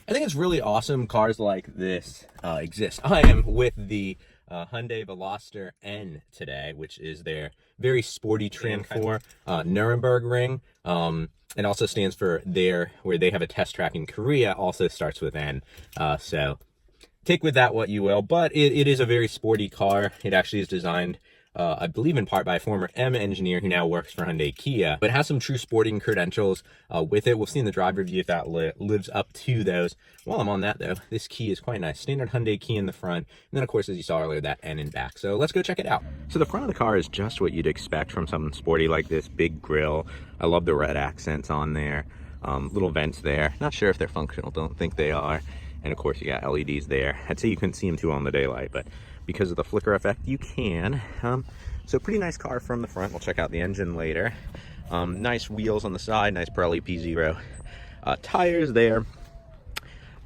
I think it's really awesome cars like this exist. I am with the Hyundai Veloster N today, which is their very sporty trim for Nuremberg and also stands for where they have a test track in Korea, also starts with N. So take with that what you will, but it is a very sporty car. It actually is designed, I believe in part by a former M engineer who now works for Hyundai Kia, but it has some true sporting credentials with it. We'll see in the drive review if that lives up to those. While I'm on that though, this key is quite nice. Standard Hyundai key in the front, and then of course, as you saw earlier, that N in back. So let's go check it out. So the front of the car is just what you'd expect from something sporty like this. Big grille. I love the red accents on there. Little vents there. Not sure if they're functional, don't think they are. And of course you got LEDs there. I'd say you couldn't see them too well in the daylight, but because of the flicker effect, you can. So pretty nice car from the front. We'll check out the engine later. Nice wheels on the side, nice Pirelli P0 tires there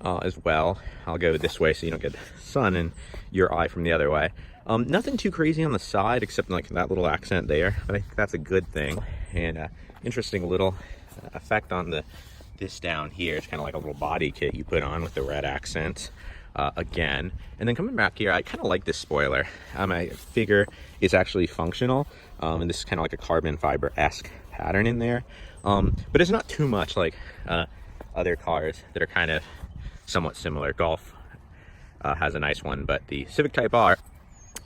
as well. I'll go this way so you don't get sun in your eye from the other way. Nothing too crazy on the side except like that little accent there, but I think that's a good thing. And interesting little effect on this down here. It's kind of like a little body kit you put on with the red accents again. And then coming back here, I kind of like this spoiler. I figure it's actually functional, and this is kind of like a carbon fiber-esque pattern in there, but it's not too much like other cars that are kind of somewhat similar. Golf has a nice one, but the Civic Type R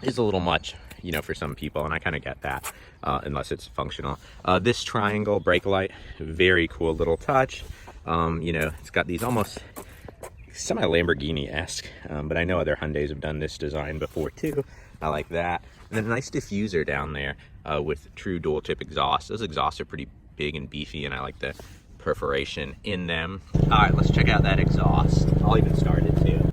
is a little much, you know, for some people, and I kind of get that, unless it's functional. This triangle brake light, very cool little touch. You know, it's got these almost semi-Lamborghini-esque, but I know other Hyundais have done this design before too. I like that. And then a nice diffuser down there with true dual tip exhaust. Those exhausts are pretty big and beefy, and I like the perforation in them. All right, let's check out that exhaust. I'll even start it too.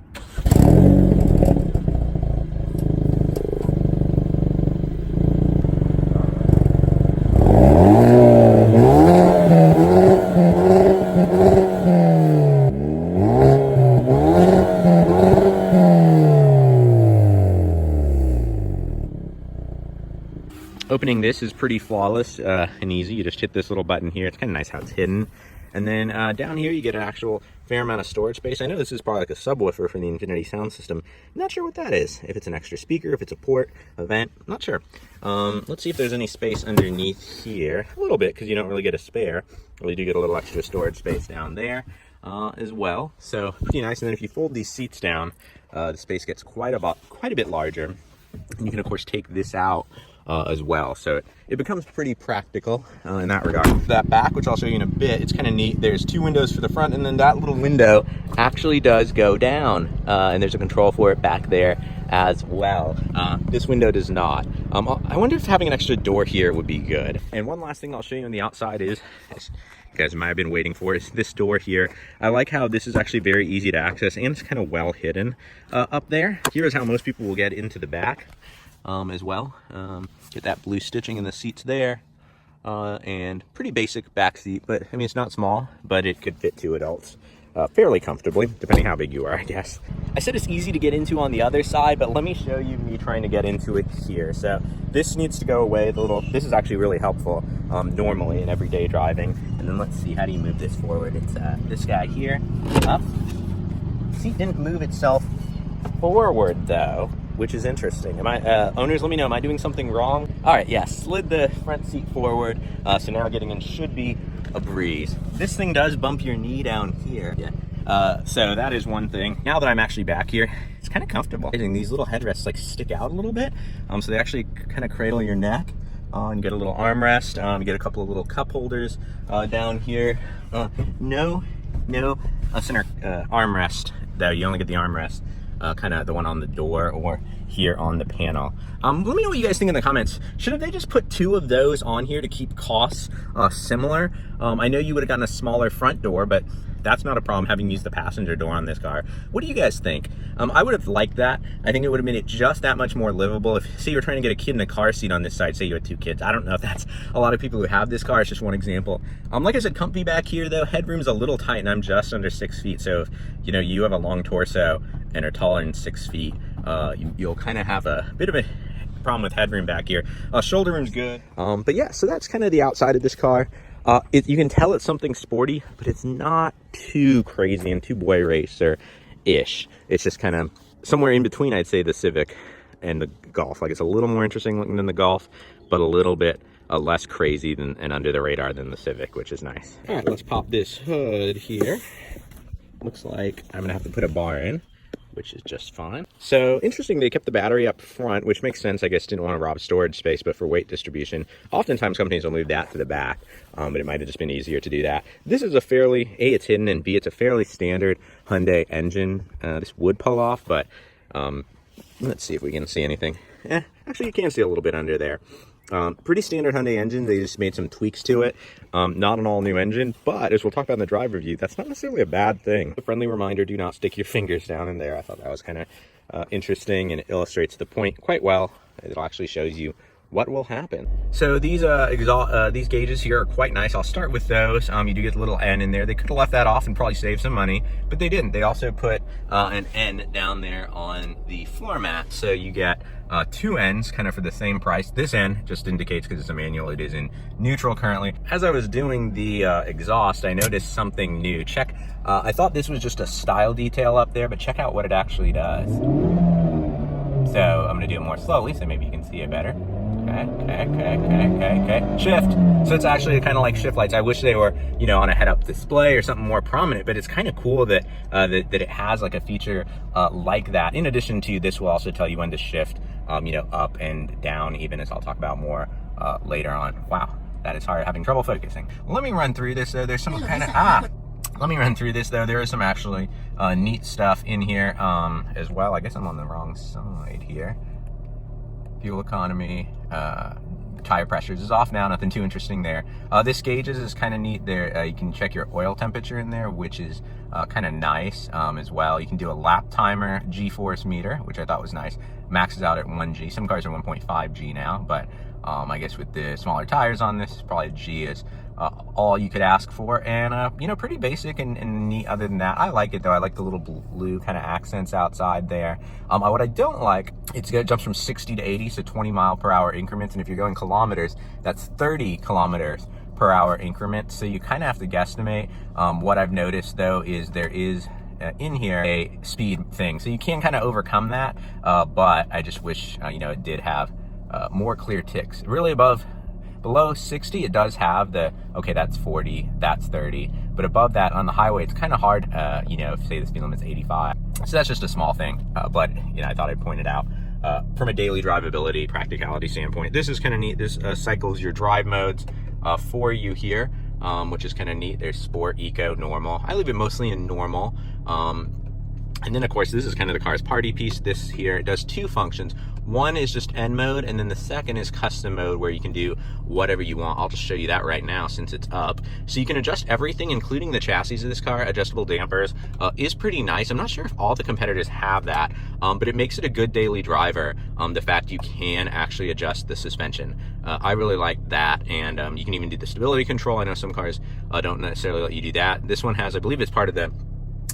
Opening this is pretty flawless and easy. You just hit this little button here. It's kind of nice how it's hidden. And then down here you get an actual fair amount of storage space. I know this is probably like a subwoofer for the Infinity sound system. Not sure what that is. If it's an extra speaker, if it's a port, a vent, not sure. Let's see if there's any space underneath here. A little bit, because you don't really get a spare. Well, you do get a little extra storage space down there as well. So pretty nice. And then if you fold these seats down, the space gets quite a bit larger. And you can of course take this out as well, so it becomes pretty practical in that regard. That back, which I'll show you in a bit, it's kind of neat. There's two windows for the front, and then that little window actually does go down, and there's a control for it back there as well. This window does not. I wonder if having an extra door here would be good. And one last thing I'll show you on the outside is, you guys might have been waiting for, is this door here. I like how this is actually very easy to access, and it's kind of well hidden up there. Here's how most people will get into the back as well. Get that blue stitching in the seats there, and pretty basic back seat, but I mean it's not small, but it could fit two adults fairly comfortably, depending how big you are, I guess. I said it's easy to get into on the other side, but let me show you me trying to get into it here. So this needs to go away. This is actually really helpful normally in everyday driving. And then let's see, how do you move this forward? It's this guy here up. Seat didn't move itself forward though, which is interesting. Owners, let me know, am I doing something wrong? All right, yeah, slid the front seat forward, so now getting in should be a breeze. This thing does bump your knee down here. Yeah. So that is one thing. Now that I'm actually back here, it's kind of comfortable. These little headrests like stick out a little bit, so they actually kind of cradle your neck. You get a little armrest, you get a couple of little cup holders down here. No center armrest though, you only get the armrest. Kind of the one on the door or here on the panel. Let me know what you guys think in the comments. Shouldn't they just put two of those on here to keep costs similar? I know you would have gotten a smaller front door, but that's not a problem having used the passenger door on this car. What do you guys think? I would have liked that. I think it would have made it just that much more livable. If, say, you were trying to get a kid in a car seat on this side, say you had two kids. I don't know if that's a lot of people who have this car. It's just one example. Like I said, comfy back here though. Headroom's a little tight, and I'm just under 6 feet. So if you have a long torso and are taller than 6 feet, you'll kind of have a bit of a problem with headroom back here. Shoulder room's good. But yeah, so that's kind of the outside of this car. You can tell it's something sporty, but it's not too crazy and too boy racer-ish. It's just kind of somewhere in between, I'd say, the Civic and the Golf. Like, it's a little more interesting looking than the Golf, but a little bit less crazy than and under the radar than the Civic, which is nice. All right, let's pop this hood here. Looks like I'm gonna have to put a bar in, which is just fine. So interesting, they kept the battery up front, which makes sense. I guess didn't want to rob storage space, but for weight distribution, oftentimes companies will move that to the back, but it might have just been easier to do that. This is a fairly, A, it's hidden, and B, it's a fairly standard Hyundai engine. This would pull off, but let's see if we can see anything. Actually, you can see a little bit under there. Pretty standard Hyundai engine. They just made some tweaks to it. Not an all-new engine, but as we'll talk about in the drive review, that's not necessarily a bad thing. A friendly reminder, do not stick your fingers down in there. I thought that was kind of interesting, and it illustrates the point quite well. It actually shows you what will happen. So these gauges here are quite nice. I'll start with those. You do get the little N in there. They could have left that off and probably saved some money, but they didn't. They also put an N down there on the floor mat, so you get two N's kind of for the same price. This N just indicates, because it's a manual, it is in neutral currently. As I was doing the exhaust, I noticed something new. Check, I thought this was just a style detail up there, but check out what it actually does. So I'm gonna do it more slowly so maybe you can see it better. Okay. Shift. So it's actually kind of like shift lights. I wish they were, you know, on a head-up display or something more prominent, but it's kind of cool that that it has like a feature like that. In addition to, this will also tell you when to shift, you know, up and down, even, as I'll talk about more later on. Wow, that is hard, having trouble focusing. Let me run through this though. There's some kind of let me run through this though. There is some actually neat stuff in here as well. I guess I'm on the wrong side here. Fuel economy, tire pressures is off now, nothing too interesting there. This gauges is kind of neat there. You can check your oil temperature in there, which is kind of nice as well. You can do a lap timer, G-force meter, which I thought was nice. Maxes out at 1G. Some cars are 1.5G now, but I guess with the smaller tires on this, probably G is all you could ask for. And you know, pretty basic and neat. Other than that, I like it though. I like the little blue kind of accents outside there. What I don't like, it jumps from 60 to 80, so 20-mile-per-hour increments, and if you're going kilometers, that's 30 kilometers per hour increments. So you kind of have to guesstimate. What I've noticed though is there is in here a speed thing, so you can kind of overcome that, but I just wish you know, it did have more clear ticks. Really below 60, it does have the, okay, that's 40, that's 30, but above that on the highway, it's kind of hard, you know, if say the speed limit's 85. So that's just a small thing, but you know, I thought I'd point it out. From a daily drivability, practicality standpoint, this is kind of neat. This cycles your drive modes for you here, which is kind of neat. There's sport, eco, normal. I leave it mostly in normal. And then of course, this is kind of the car's party piece. This here, it does two functions. One is just N mode, and then the second is custom mode, where you can do whatever you want. I'll just show you that right now since it's up. So you can adjust everything, including the chassis of this car. Adjustable dampers is pretty nice. I'm not sure if all the competitors have that, but it makes it a good daily driver. The fact you can actually adjust the suspension. I really like that, and you can even do the stability control. I know some cars don't necessarily let you do that. This one has, I believe it's part of the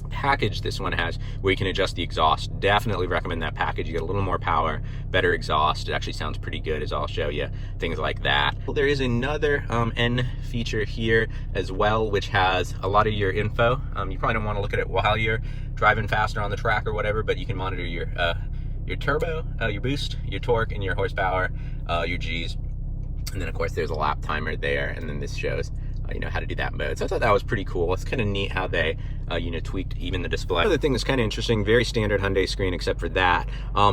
package this one has, where you can adjust the exhaust. Definitely recommend that package. You get a little more power, better exhaust. It actually sounds pretty good, as I'll show you, things like that. There is another N feature here as well, which has a lot of your info. You probably don't want to look at it while you're driving faster on the track or whatever, but you can monitor your turbo, your boost, your torque, and your horsepower, your G's. And then of course there's a lap timer there, and then this shows you know, how to do that mode. So I thought that was pretty cool. It's kind of neat how they you know, tweaked even the display. Another thing that's kind of interesting, very standard Hyundai screen except for that,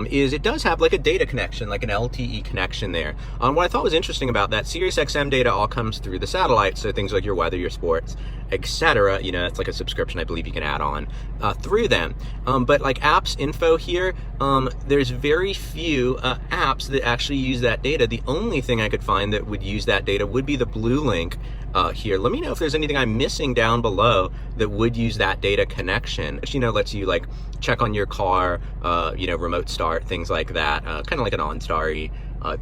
is it does have like a data connection, like an LTE connection there. What I thought was interesting about that, Sirius XM data all comes through the satellite, so things like your weather, your sports, etc. You know, it's like a subscription I believe you can add on through them. But like apps info here, there's very few apps that actually use that data. The only thing I could find that would use that data would be the blue link here. Let me know if there's anything I'm missing down below that would use that data connection. Which, you know, lets you like check on your car, you know, remote start, things like that. Kind of like an OnStar-y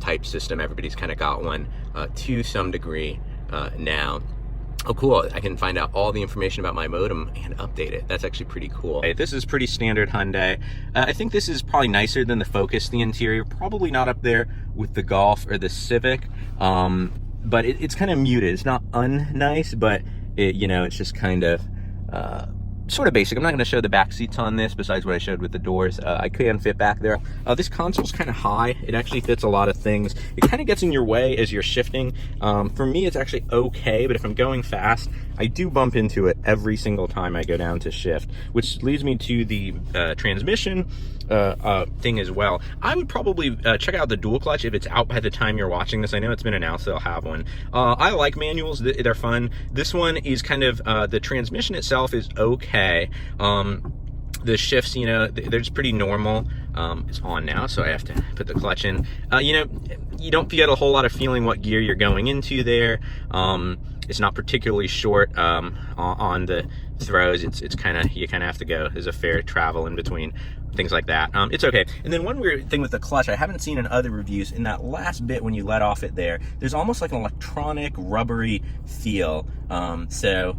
type system. Everybody's kind of got one to some degree now. Oh, cool. I can find out all the information about my modem and update it. That's actually pretty cool. Okay, this is pretty standard Hyundai. I think this is probably nicer than the Focus, the interior. Probably not up there with the Golf or the Civic. but it's kind of muted. It's not unnice, but it's just kind of sort of basic. I'm not going to show the back seats on this besides what I showed with the doors. I can fit back there. This console's kind of high. It actually fits a lot of things. It kind of gets in your way as you're shifting. For me, it's actually okay, but if I'm going fast, I do bump into it every single time I go down to shift, which leads me to the transmission thing as well. I would probably check out the dual clutch if it's out by the time you're watching this. I know it's been announced they'll have one. I like manuals. They're fun. This one is kind of, the transmission itself is okay. The shifts, they're just pretty normal. It's on now, so I have to put the clutch in. You don't get a whole lot of feeling what gear you're going into there. It's not particularly short on the throws. It's kind of, you kind of have to go. There's a fair travel in between, things like that. It's okay. And then one weird thing with the clutch, I haven't seen in other reviews, in that last bit when you let off it there's almost like an electronic rubbery feel. So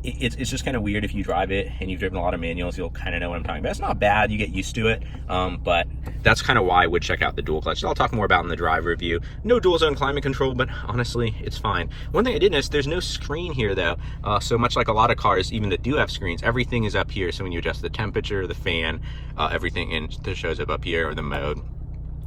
it's just kind of weird. If you drive it and you've driven a lot of manuals, you'll kind of know what I'm talking about. It's not bad, you get used to it, but that's kind of why I would check out the dual clutch. I'll talk more about in the drive review. No dual zone climate control, but honestly, it's fine. One thing I did notice, there's no screen here though. So much like a lot of cars, even that do have screens, everything is up here. So when you adjust the temperature, the fan, everything, and it shows up here, or the mode.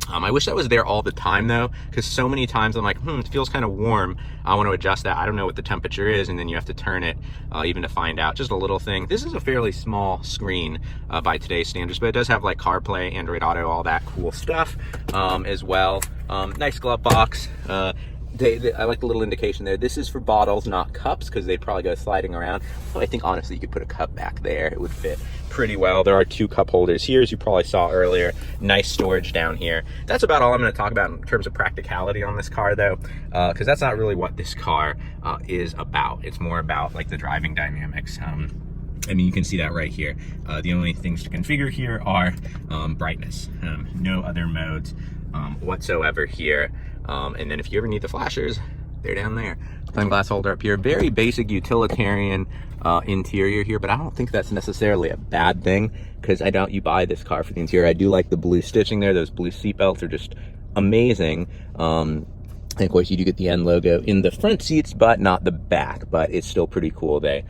I wish that was there all the time though, because so many times I'm like, it feels kind of warm. I want to adjust that. I don't know what the temperature is, and then you have to turn it even to find out. Just a little thing. This is a fairly small screen by today's standards, but it does have like CarPlay, Android Auto, all that cool stuff as well. Nice glove box. I like the little indication there. This is for bottles, not cups, because they'd probably go sliding around. But I think honestly you could put a cup back there. It would fit pretty well. There are 2 cup holders here, as you probably saw earlier. Nice storage down here. That's about all I'm going to talk about in terms of practicality on this car though, because that's not really what this car is about. It's more about like the driving dynamics. I mean, you can see that right here. The only things to configure here are brightness. No other modes whatsoever here. And then if you ever need the flashers, they're down there. Sunglass holder up here. Very basic utilitarian interior here, but I don't think that's necessarily a bad thing, because I doubt you buy this car for the interior. I do like the blue stitching there. Those blue seat belts are just amazing. And of course you do get the N logo in the front seats, but not the back, but it's still pretty cool. They,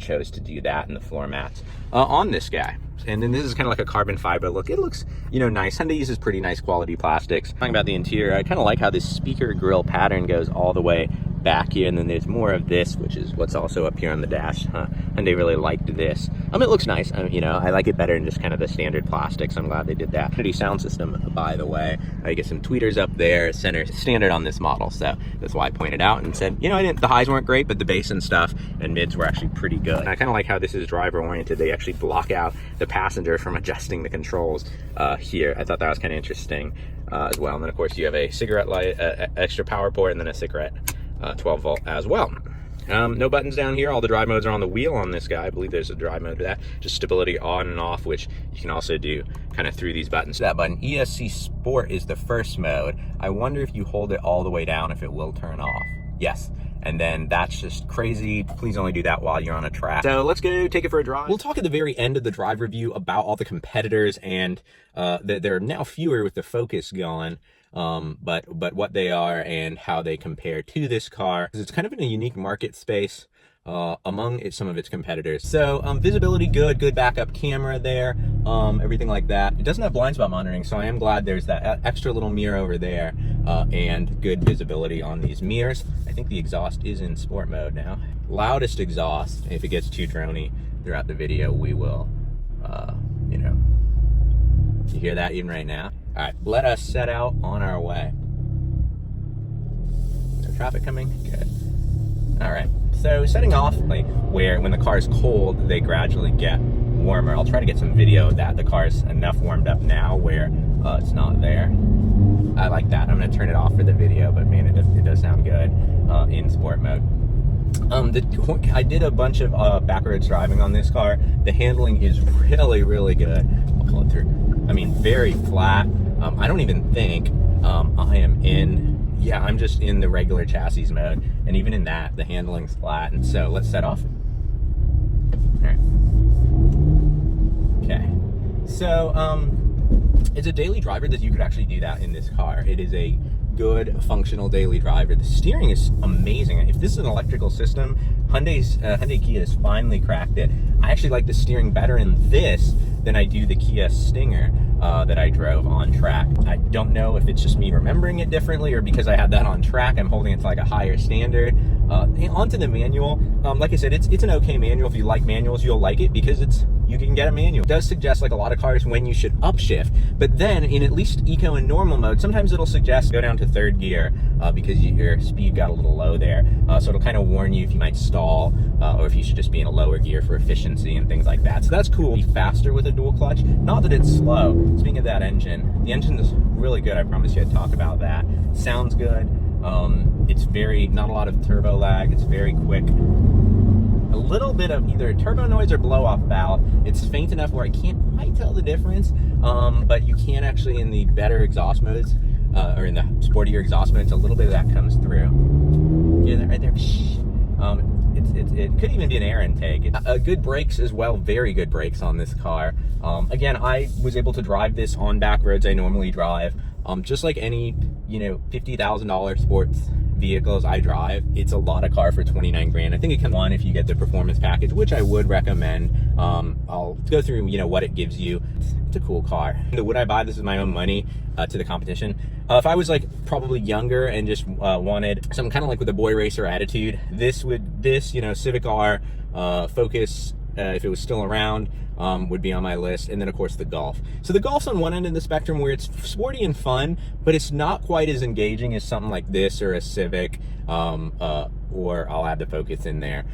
chose to do that in the floor mats on this guy. And then this is kind of like a carbon fiber look. It looks, nice. Hyundai uses pretty nice quality plastics. Talking about the interior, I kind of like how this speaker grill pattern goes all the way back here, and then there's more of this, which is what's also up here on the dash. Hyundai really liked this. It looks nice. I like it better than just kind of the standard plastics. I'm glad they did that. Hyundai sound system, by the way. I get some tweeters up there, center standard on this model, so that's why I pointed out and said, the highs weren't great, but the bass and stuff and mids were actually pretty good. And I kind of like how this is driver oriented. They actually block out the passenger from adjusting the controls here. I thought that was kind of interesting as well. And then of course you have a cigarette light, extra power port, and then a cigarette 12 volt as well. No buttons down here. All the drive modes are on the wheel on this guy. I believe there's a drive mode for that. Just stability on and off, which you can also do kind of through these buttons. That button, ESC Sport, is the first mode. I wonder if you hold it all the way down if it will turn off. Yes. And then that's just crazy. Please only do that while you're on a track. So let's go take it for a drive. We'll talk at the very end of the drive review about all the competitors, and there are now fewer with the Focus gone. But what they are and how they compare to this car. It's kind of in a unique market space among some of its competitors. So visibility good backup camera there, everything like that. It doesn't have blind spot monitoring, so I am glad there's that extra little mirror over there, and good visibility on these mirrors. I think the exhaust is in sport mode now. Loudest exhaust. If it gets too drony throughout the video, we will, you hear that even right now? All right, let us set out on our way. No traffic coming? Good. All right, so setting off, like where when the car is cold, they gradually get warmer. I'll try to get some video of that. The car's enough warmed up now where it's not there. I like that. I'm gonna turn it off for the video, but man, it does sound good in sport mode. I did a bunch of backwards driving on this car. The handling is really good. I'll pull it through. I mean, very flat. I don't even think I am in, I'm just in the regular chassis mode. And even in that, the handling's flat. And so let's set off. All right. Okay. So it's a daily driver that you could actually do that in this car. It is a good functional daily driver. The steering is amazing. If this is an electrical system, Hyundai Kia has finally cracked it. I actually like the steering better in this than I do the Kia Stinger that I drove on track. I don't know if it's just me remembering it differently or because I had that on track, I'm holding it to like a higher standard. Onto the manual, like I said, it's an okay manual. If you like manuals, you'll like it because you can get a manual. It does suggest, like a lot of cars, when you should upshift, but then in at least eco and normal mode, sometimes it'll suggest go down to third gear because your speed got a little low there. So it'll kind of warn you if you might stall or if you should just be in a lower gear for efficiency and things like that. So that's cool. Be faster with a dual clutch. Not that it's slow. Speaking of that engine, the engine is really good. I promise you I'd talk about that. Sounds good. It's not a lot of turbo lag. It's very quick. A little bit of either turbo noise or blow off valve. It's faint enough where I can't quite tell the difference, but you can actually in the better exhaust modes, or in the sportier exhaust modes, a little bit of that comes through. Yeah, right there. It could even be an air intake. Good brakes as well, very good brakes on this car. Again, I was able to drive this on back roads I normally drive. Just like any, $50,000 sports vehicles I drive, it's a lot of car for 29 grand. I think it can one if you get the performance package, which I would recommend. I'll go through, what it gives you. It's a cool car. Would I buy this with my own money to the competition? If I was like probably younger and just wanted something kind of like with a boy racer attitude, this Civic R, Focus, if it was still around, would be on my list. And then of course the Golf. So the Golf's on one end of the spectrum where it's sporty and fun, but it's not quite as engaging as something like this or a Civic, or I'll add the Focus in there.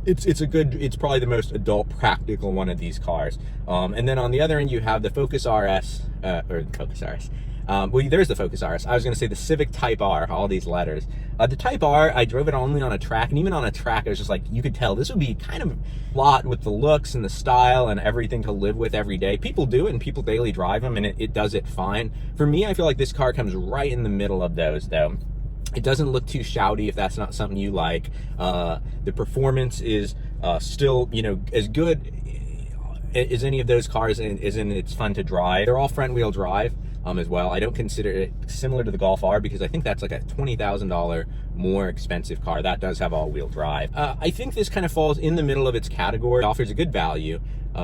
It's probably the most adult practical one of these cars. And then on the other end you have the Focus RS, or the Focus RS. Well, there's the Focus RS. I was going to say the Civic Type R, all these letters. The Type R, I drove it only on a track, and even on a track, I was just like, you could tell this would be kind of a lot with the looks and the style and everything to live with every day. People do it, and people daily drive them, and it does it fine. For me, I feel like this car comes right in the middle of those, though. It doesn't look too shouty if that's not something you like. The performance is still, as good as any of those cars, and it's fun to drive. They're all front-wheel drive. As well. I don't consider it similar to the Golf R because I think that's like a $20,000 more expensive car. That does have all-wheel drive. I think this kind of falls in the middle of its category. It offers a good value.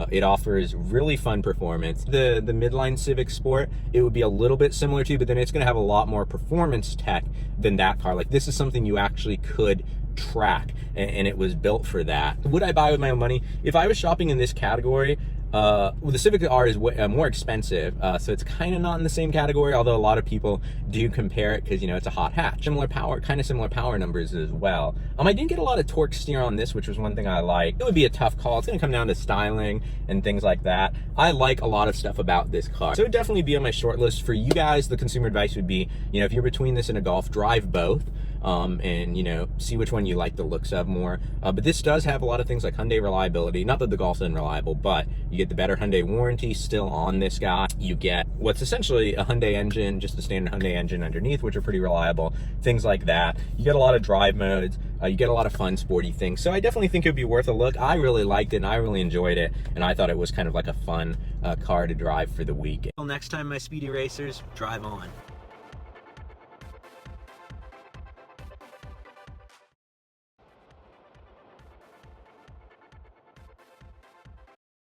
It offers really fun performance. The midline Civic Sport, it would be a little bit similar to, but then it's going to have a lot more performance tech than that car. Like, this is something you actually could track, and it was built for that. Would I buy with my own money? If I was shopping in this category, well, the Civic R is more expensive, so it's kind of not in the same category, although a lot of people do compare it because, it's a hot hatch. Similar power numbers as well. I didn't get a lot of torque steer on this, which was one thing I like. It would be a tough call. It's going to come down to styling and things like that. I like a lot of stuff about this car. So it would definitely be on my short list. For you guys, the consumer advice would be, if you're between this and a Golf, drive both. And see which one you like the looks of more. But this does have a lot of things like Hyundai reliability. Not that the Golf's unreliable, but you get the better Hyundai warranty still on this guy. You get what's essentially a Hyundai engine, just the standard Hyundai engine underneath, which are pretty reliable. Things like that. You get a lot of drive modes. You get a lot of fun, sporty things. So I definitely think it would be worth a look. I really liked it, and I really enjoyed it, and I thought it was kind of like a fun car to drive for the weekend. Until next time, my speedy racers, drive on.